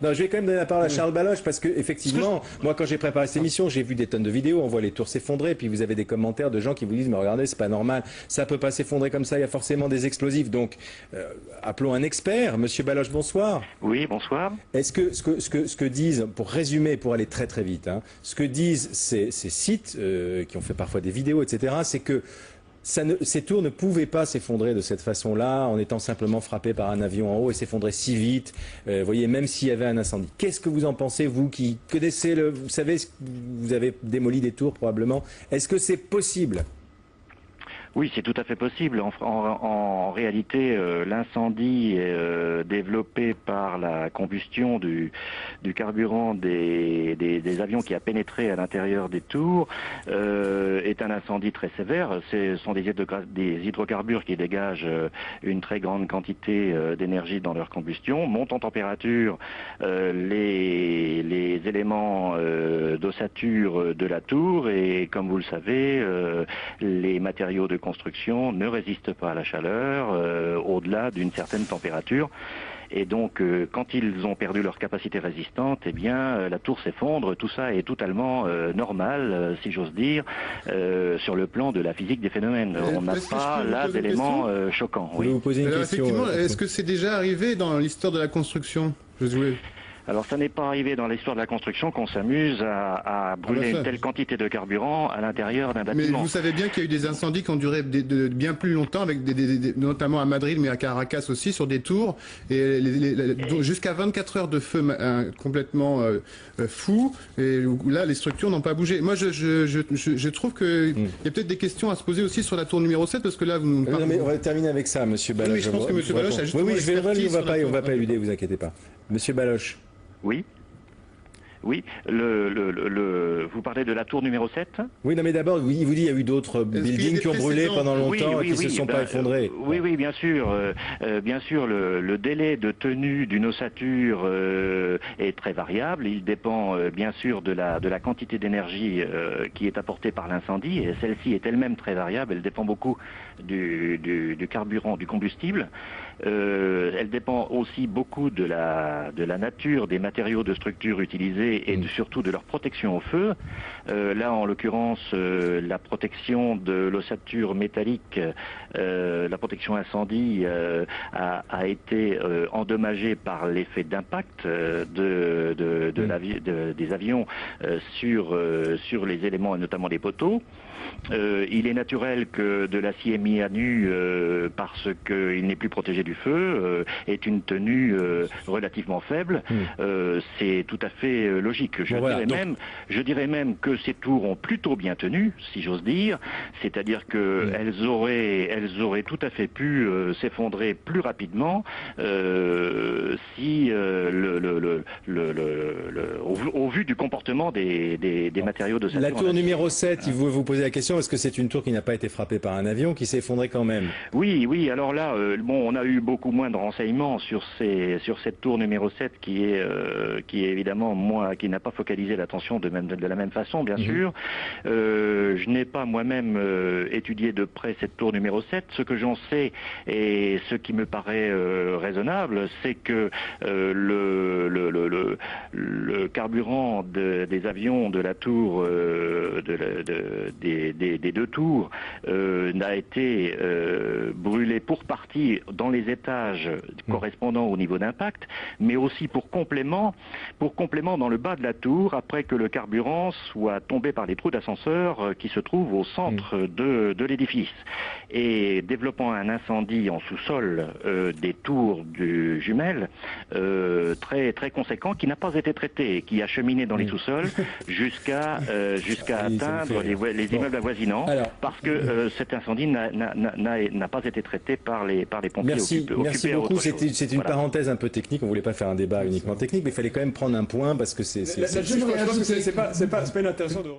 Non, je vais quand même donner la parole à Charles Baloche parce que effectivement, moi quand j'ai préparé cette émission, j'ai vu des tonnes de vidéos, on voit les tours s'effondrer, puis vous avez des commentaires de gens qui vous disent mais regardez, c'est pas normal, ça peut pas s'effondrer comme ça, il y a forcément des explosifs. Donc appelons un expert. Monsieur Baloche, bonsoir. Oui, bonsoir. Est-ce que ce que disent, pour résumer, pour aller très très vite, hein, ce que disent ces sites qui ont fait parfois des vidéos, etc., c'est que ces tours ne pouvaient pas s'effondrer de cette façon-là en étant simplement frappés par un avion en haut et s'effondrer si vite, vous voyez, même s'il y avait un incendie. Qu'est-ce que vous en pensez, vous qui connaissez vous savez, vous avez démoli des tours probablement. Est-ce que c'est possible? Oui, c'est tout à fait possible. En réalité, l'incendie développé par la combustion du carburant des avions qui a pénétré à l'intérieur des tours est un incendie très sévère. Ce sont des hydrocarbures qui dégagent une très grande quantité d'énergie dans leur combustion, montent en température les éléments d'ossature de la tour et, comme vous le savez, les matériaux de construction ne résistent pas à la chaleur au-delà d'une certaine température. Et donc, quand ils ont perdu leur capacité résistante, eh bien, la tour s'effondre. Tout ça est totalement normal, si j'ose dire, sur le plan de la physique des phénomènes. On n'a pas là d'éléments choquants. Oui. Je vais vous poser une question. Effectivement, est-ce que c'est déjà arrivé dans l'histoire de la construction, Josué? Alors, ça n'est pas arrivé dans l'histoire de la construction qu'on s'amuse à brûler une telle quantité de carburant à l'intérieur d'un bâtiment. Mais vous savez bien qu'il y a eu des incendies qui ont duré bien plus longtemps, avec notamment à Madrid, mais à Caracas aussi, sur des tours, et jusqu'à 24 heures de feu complètement fou, et là, les structures n'ont pas bougé. Moi, je trouve qu'il y a peut-être des questions à se poser aussi sur la tour numéro 7, parce que là, vous nous parlez... Non, mais on va terminer avec ça, monsieur Baloche. Oui, je pense que monsieur Baloche a justement... Oui, on va pas éluder, vous inquiétez pas. Monsieur Baloche. Oui. Oui, vous parlez de la tour numéro 7? Oui, non, mais d'abord, il vous dit qu'il y a eu d'autres buildings qui ont brûlé pendant longtemps et qui ne se sont pas effondrés. Oui, bien sûr. Bien sûr, le délai de tenue d'une ossature est très variable. Il dépend bien sûr de la quantité d'énergie qui est apportée par l'incendie, et celle-ci est elle-même très variable. Elle dépend beaucoup du carburant, du combustible. Elle dépend aussi beaucoup de la nature des matériaux de structure utilisés et surtout de leur protection au feu. Là, en l'occurrence, la protection de l'ossature métallique, la protection incendie a été endommagée par l'effet d'impact des avions sur les éléments et notamment les poteaux. Il est naturel que de l'acier mis à nu, parce qu'il n'est plus protégé du feu, ait une tenue relativement faible. C'est tout à fait logique. Je dirais même que ces tours ont plutôt bien tenu, si j'ose dire, c'est-à-dire qu'elles auraient tout à fait pu s'effondrer plus rapidement si au vu du comportement des matériaux de cette La tour numéro 7, il veut vous poser la question, est-ce que c'est une tour qui n'a pas été frappée par un avion, qui s'est effondrée quand même? Oui, alors là, on a eu beaucoup moins de renseignements sur cette tour numéro 7 qui est évidemment, qui n'a pas focalisé l'attention de la même façon, bien sûr. Je n'ai pas moi-même étudié de près cette tour numéro 7. Ce que j'en sais et ce qui me paraît raisonnable, c'est que le carburant des avions de la tour, des deux tours, n'a été brûlé pour partie dans les étages correspondant au niveau d'impact, mais aussi pour complément dans le bas de la tour, après que le carburant soit tombé par les trous d'ascenseur qui se trouvent au centre de l'édifice. Et développant un incendie en sous-sol des tours du jumelles très, très conséquent, qui n'a pas été traité et qui a cheminé dans les sous-sols jusqu'à atteindre les immeubles avoisinants, parce que cet incendie n'a pas été traité par les pompiers occupés. Merci beaucoup. C'est une parenthèse un peu technique. On voulait pas faire un débat uniquement technique, mais il fallait quand même prendre un point parce que c'est. Je pense que c'est pas inintéressant de